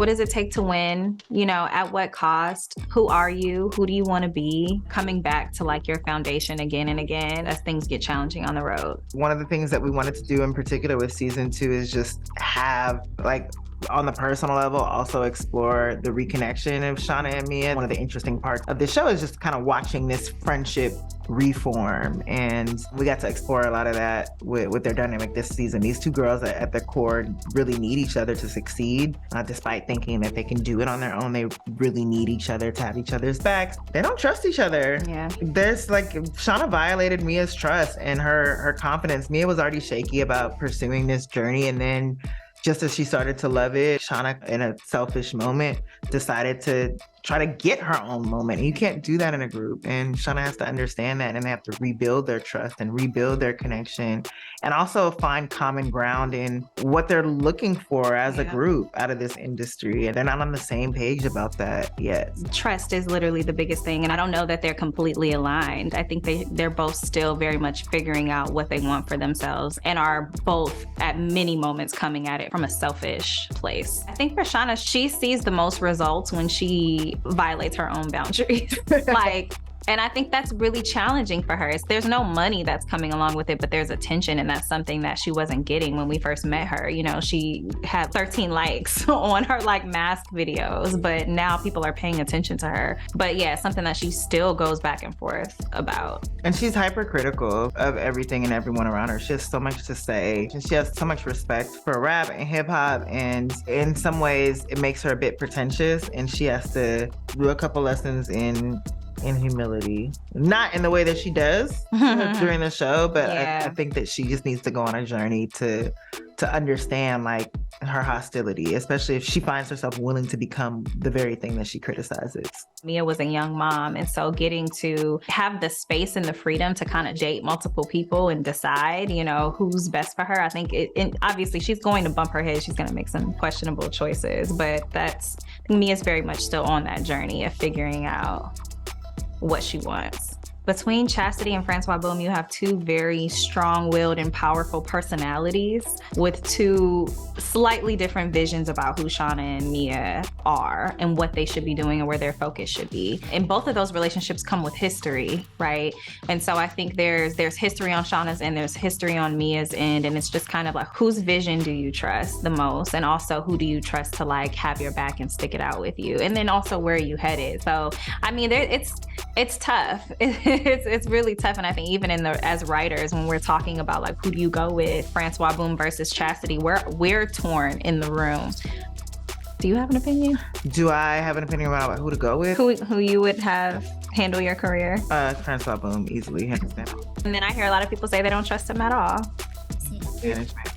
What does it take to win? You know, at what cost? Who are you? Who do you want to be? Coming back to like your foundation again and again as things get challenging on the road. One of the things that we wanted to do in particular with season 2 is just have like, on the personal level, also explore the reconnection of Shawna and Mia. One of the interesting parts of the show is just kind of watching this friendship reform, and we got to explore a lot of that with their dynamic this season. These two girls at their core really need each other to succeed, despite thinking that they can do it on their own. They really need each other to have each other's backs. They don't trust each other. Yeah. There's like, Shawna violated Mia's trust and her confidence. Mia was already shaky about pursuing this journey, and then just as she started to love it, Shawna, in a selfish moment, decided to try to get her own moment. And you can't do that in a group. And Shawna has to understand that, and they have to rebuild their trust and rebuild their connection, and also find common ground in what they're looking for as a group out of this industry. And they're not on the same page about that yet. Trust is literally the biggest thing. And I don't know that they're completely aligned. I think they're both still very much figuring out what they want for themselves, and are both at many moments coming at it from a selfish place. I think for Shawna, she sees the most results when she violates her own boundaries. And I think that's really challenging for her. There's no money that's coming along with it, but there's attention, and that's something that she wasn't getting when we first met her. You know, she had 13 likes on her like mask videos, but now people are paying attention to her. But yeah, something that she still goes back and forth about. And she's hypercritical of everything and everyone around her. She has so much to say, and she has so much respect for rap and hip hop. And in some ways, it makes her a bit pretentious, and she has to do a couple lessons in humility. Not in the way that she does during the show, but I think that she just needs to go on a journey to understand like her hostility, especially if she finds herself willing to become the very thing that she criticizes. Mia was a young mom, and so getting to have the space and the freedom to kind of date multiple people and decide, you know, who's best for her. I think and obviously she's going to bump her head. She's going to make some questionable choices, but Mia's very much still on that journey of figuring out what she wants. Between Chasity and Francois Boom, you have two very strong-willed and powerful personalities with two slightly different visions about who Shawna and Mia are and what they should be doing and where their focus should be. And both of those relationships come with history, right? And so I think there's history on Shawna's end, there's history on Mia's end, and it's just kind of like, whose vision do you trust the most? And also, who do you trust to like have your back and stick it out with you? And then also, where are you headed? So, I mean, it's tough. It's really tough. And I think even as writers, when we're talking about like, who do you go with, Francois Boom versus Chasity, we're torn in the room. Do you have an opinion? Do I have an opinion about who to go with? Who you would have handle your career? Francois Boom, easily, hands down. And then I hear a lot of people say they don't trust him at all. Management.